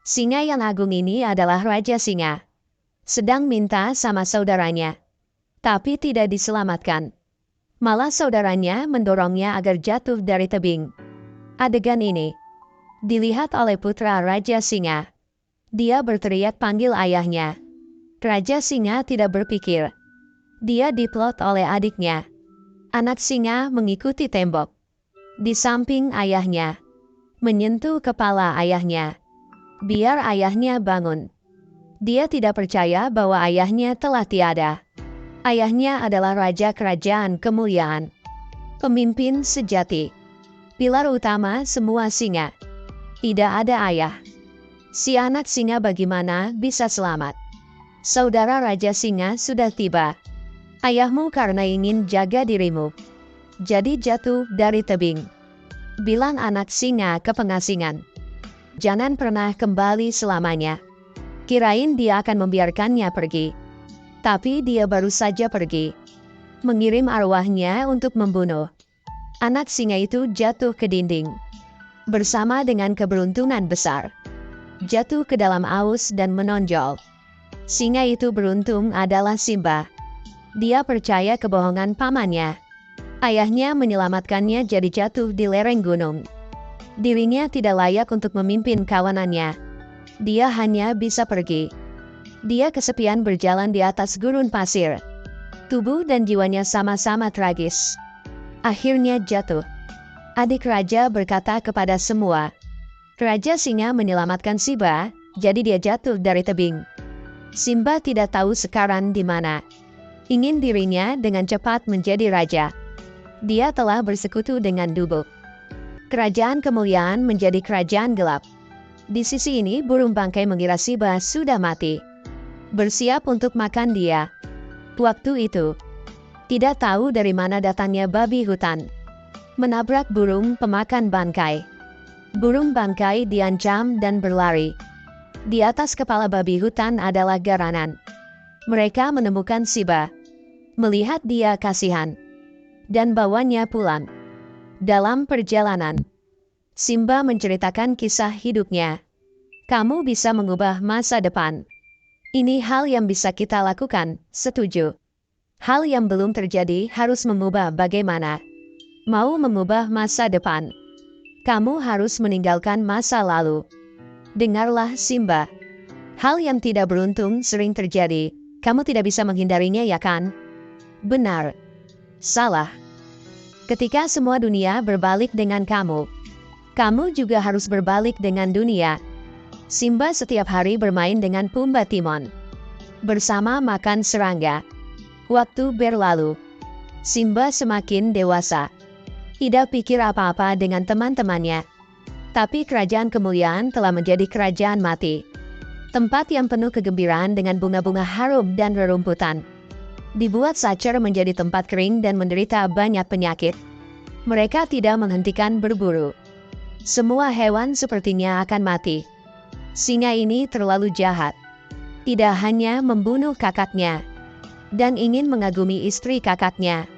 Singa yang agung ini adalah Raja Singa. Sedang minta sama saudaranya. Tapi tidak diselamatkan. Malah saudaranya mendorongnya agar jatuh dari tebing. Adegan ini dilihat oleh putra Raja Singa. Dia berteriak panggil ayahnya. Raja Singa tidak berpikir. Dia diplot oleh adiknya. Anak singa mengikuti tembok. Di samping ayahnya. Menyentuh kepala ayahnya. Biar ayahnya bangun. Dia tidak percaya bahwa ayahnya telah tiada. Ayahnya adalah raja kerajaan kemuliaan. Pemimpin sejati. Pilar utama semua singa. Tidak ada ayah. Si anak singa bagaimana bisa selamat? Saudara Raja Singa sudah tiba. Ayahmu karena ingin jaga dirimu. Jadi jatuh dari tebing. Bilang anak singa ke pengasingan. Jangan pernah kembali selamanya. Kirain dia akan membiarkannya pergi. Tapi dia baru saja pergi. Mengirim arwahnya untuk membunuh. Anak singa itu jatuh ke dinding. Bersama dengan keberuntungan besar. Jatuh ke dalam aus dan menonjol. Singa itu beruntung adalah Simba. Dia percaya kebohongan pamannya. Ayahnya menyelamatkannya jadi jatuh di lereng gunung. Dirinya tidak layak untuk memimpin kawanannya. Dia hanya bisa pergi. Dia kesepian berjalan di atas gurun pasir. Tubuh dan jiwanya sama-sama tragis. Akhirnya jatuh. Adik raja berkata kepada semua. Raja Singa menyelamatkan Simba, jadi dia jatuh dari tebing. Simba tidak tahu sekarang di mana. Ingin dirinya dengan cepat menjadi raja. Dia telah bersekutu dengan Dubu. Kerajaan kemuliaan menjadi kerajaan gelap. Di sisi ini burung bangkai mengira Simba sudah mati. Bersiap untuk makan dia. Waktu itu, tidak tahu dari mana datangnya babi hutan. Menabrak burung pemakan bangkai. Burung bangkai diancam dan berlari. Di atas kepala babi hutan adalah garanan. Mereka menemukan Simba. Melihat dia kasihan. Dan bawanya pulang. Dalam perjalanan, Simba menceritakan kisah hidupnya. Kamu bisa mengubah masa depan. Ini hal yang bisa kita lakukan, setuju. Hal yang belum terjadi harus mengubah bagaimana. Mau mengubah masa depan. Kamu harus meninggalkan masa lalu. Dengarlah Simba. Hal yang tidak beruntung sering terjadi. Kamu tidak bisa menghindarinya ya kan? Benar. Salah. Ketika semua dunia berbalik dengan kamu, kamu juga harus berbalik dengan dunia. Simba setiap hari bermain dengan Pumba Timon. Bersama makan serangga. Waktu berlalu. Simba semakin dewasa. Tidak pikir apa-apa dengan teman-temannya. Tapi kerajaan kemuliaan telah menjadi kerajaan mati. Tempat yang penuh kegembiraan dengan bunga-bunga harum dan rerumputan. Dibuat sacer menjadi tempat kering dan menderita banyak penyakit. Mereka tidak menghentikan berburu. Semua hewan sepertinya akan mati. Singa ini terlalu jahat. Tidak hanya membunuh kakaknya. Dan ingin mengagumi istri kakaknya.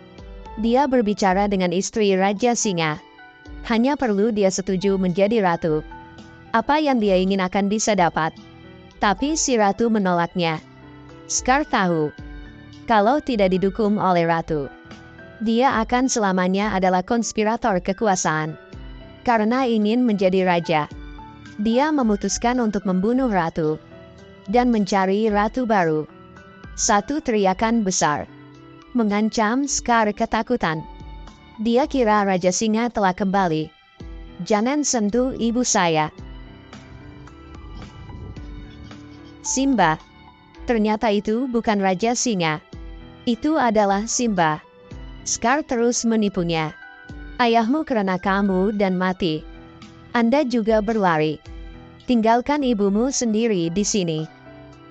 Dia berbicara dengan istri Raja Singa. Hanya perlu dia setuju menjadi ratu. Apa yang dia ingin akan bisa dapat. Tapi si ratu menolaknya. Scar tahu. Kalau tidak didukung oleh ratu, dia akan selamanya adalah konspirator kekuasaan. Karena ingin menjadi raja, dia memutuskan untuk membunuh ratu dan mencari ratu baru. Satu teriakan besar mengancam Scar ketakutan. Dia kira Raja Singa telah kembali. Jangan sentuh ibu saya. Simba. Ternyata itu bukan Raja Singa. Itu adalah Simba. Scar terus menipunya. Ayahmu karena kamu dan mati. Anda juga berlari. Tinggalkan ibumu sendiri di sini.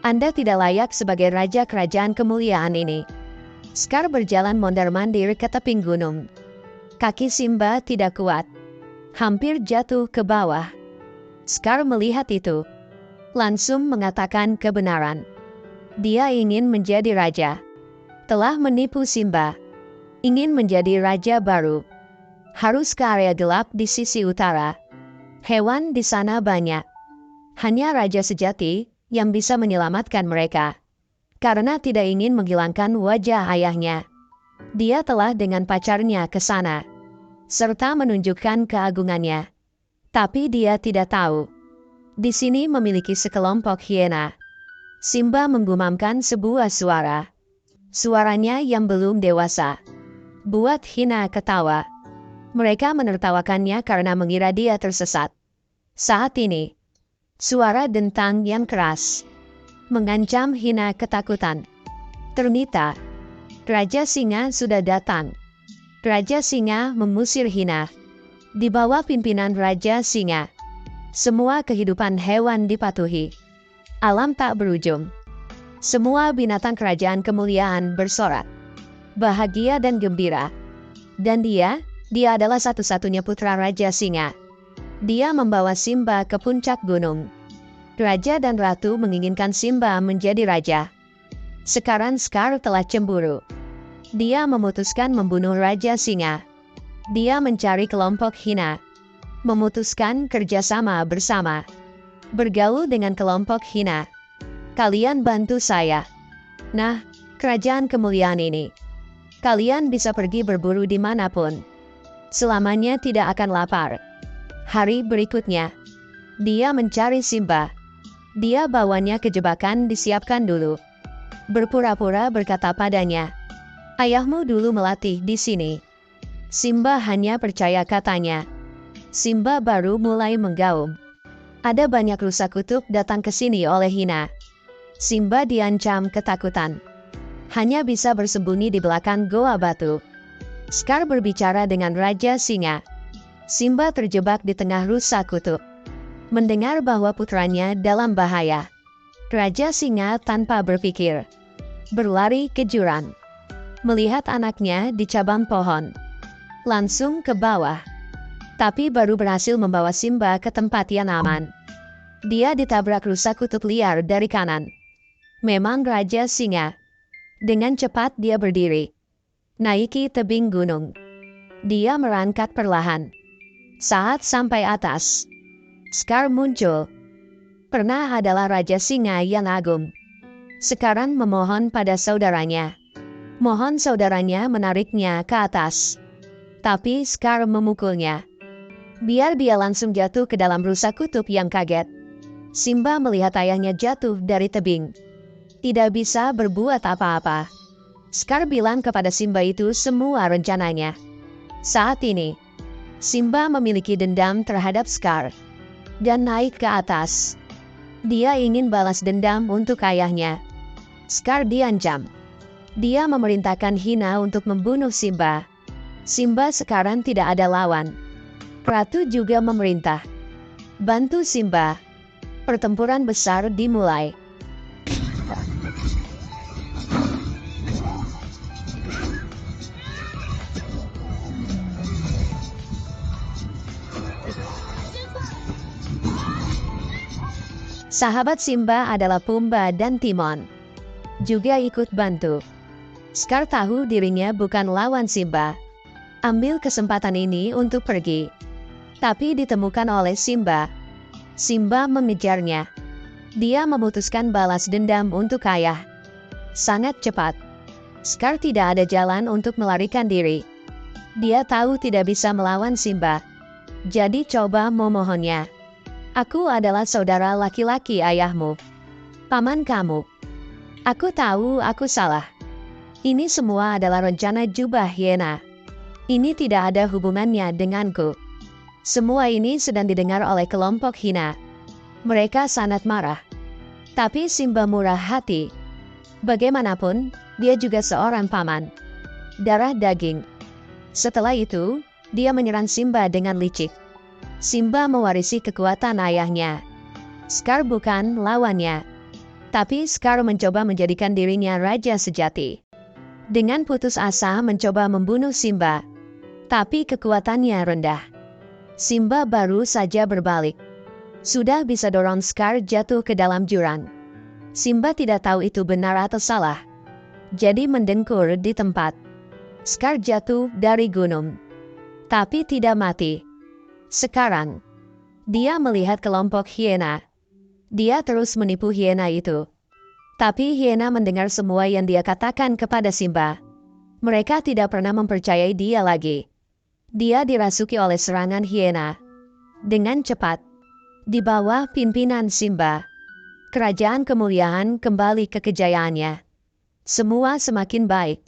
Anda tidak layak sebagai raja kerajaan kemuliaan ini. Scar berjalan mondar-mandir ke tebing gunung. Kaki Simba tidak kuat. Hampir jatuh ke bawah. Scar melihat itu. Langsung mengatakan kebenaran. Dia ingin menjadi raja. Telah menipu Simba. Ingin menjadi raja baru. Harus ke area gelap di sisi utara. Hewan di sana banyak. Hanya raja sejati yang bisa menyelamatkan mereka. Karena tidak ingin menghilangkan wajah ayahnya, dia telah dengan pacarnya ke sana, serta menunjukkan keagungannya. Tapi dia tidak tahu, di sini memiliki sekelompok hiena. Simba menggumamkan sebuah suara. Suaranya yang belum dewasa buat Hina ketawa. Mereka menertawakannya karena mengira dia tersesat. Saat ini, suara dentang yang keras mengancam Hina ketakutan. Ternyata, Raja Singa sudah datang. Raja Singa mengusir Hina. Di bawah pimpinan Raja Singa, semua kehidupan hewan dipatuhi. Alam tak berujung. Semua binatang kerajaan kemuliaan bersorak, bahagia dan gembira. Dan dia adalah satu-satunya putra Raja Singa. Dia membawa Simba ke puncak gunung. Raja dan Ratu menginginkan Simba menjadi raja. Sekarang Scar telah cemburu. Dia memutuskan membunuh Raja Singa. Dia mencari kelompok Hina, memutuskan kerjasama bersama. Bergaul dengan kelompok Hina. Kalian bantu saya. Nah, kerajaan kemuliaan ini. Kalian bisa pergi berburu dimanapun. Selamanya tidak akan lapar. Hari berikutnya, dia mencari Simba. Dia bawanya ke jebakan disiapkan dulu. Berpura-pura berkata padanya, "Ayahmu dulu melatih di sini." Simba hanya percaya katanya. Simba baru mulai menggaum. Ada banyak rusa kutub datang ke sini oleh Hina. Simba diancam ketakutan. Hanya bisa bersembunyi di belakang goa batu. Scar berbicara dengan Raja Singa. Simba terjebak di tengah rusa kutub. Mendengar bahwa putranya dalam bahaya, Raja Singa tanpa berpikir berlari ke jurang. Melihat anaknya di cabang pohon, langsung ke bawah. Tapi baru berhasil membawa Simba ke tempat yang aman. Dia ditabrak rusa kutub liar dari kanan. Memang Raja Singa. Dengan cepat dia berdiri, naiki tebing gunung. Dia merangkak perlahan. Saat sampai atas, Scar muncul. Pernah adalah Raja Singa yang agung. Sekarang memohon pada saudaranya. Mohon saudaranya menariknya ke atas. Tapi Scar memukulnya. Biar dia langsung jatuh ke dalam rusa kutub yang kaget. Simba melihat ayahnya jatuh dari tebing. Tidak bisa berbuat apa-apa. Scar bilang kepada Simba itu semua rencananya. Saat ini, Simba memiliki dendam terhadap Scar. Dan naik ke atas. Dia ingin balas dendam untuk ayahnya. Scar diancam. Dia memerintahkan Hina untuk membunuh Simba. Simba sekarang tidak ada lawan. Ratu juga memerintah. Bantu Simba. Pertempuran besar dimulai. Sahabat Simba adalah Pumba dan Timon. Juga ikut bantu. Scar tahu dirinya bukan lawan Simba. Ambil kesempatan ini untuk pergi. Tapi ditemukan oleh Simba. Simba mengejarnya. Dia memutuskan balas dendam untuk ayah. Sangat cepat. Scar tidak ada jalan untuk melarikan diri. Dia tahu tidak bisa melawan Simba. Jadi coba memohonnya. Aku adalah saudara laki-laki ayahmu. Paman kamu. Aku tahu aku salah. Ini semua adalah rencana jubah hiena. Ini tidak ada hubungannya denganku. Semua ini sedang didengar oleh kelompok Hina. Mereka sangat marah. Tapi Simba murah hati. Bagaimanapun, dia juga seorang paman. Darah daging. Setelah itu, dia menyerang Simba dengan licik. Simba mewarisi kekuatan ayahnya. Scar bukan lawannya. Tapi Scar mencoba menjadikan dirinya raja sejati. Dengan putus asa mencoba membunuh Simba. Tapi kekuatannya rendah. Simba baru saja berbalik. Sudah bisa dorong Scar jatuh ke dalam jurang. Simba tidak tahu itu benar atau salah. Jadi mendengkur di tempat. Scar jatuh dari gunung. Tapi tidak mati. Sekarang, dia melihat kelompok hiena. Dia terus menipu hiena itu. Tapi hiena mendengar semua yang dia katakan kepada Simba. Mereka tidak pernah mempercayai dia lagi. Dia dirasuki oleh serangan hiena. Dengan cepat, di bawah pimpinan Simba, kerajaan kemuliaan kembali ke kejayaannya. Semua semakin baik.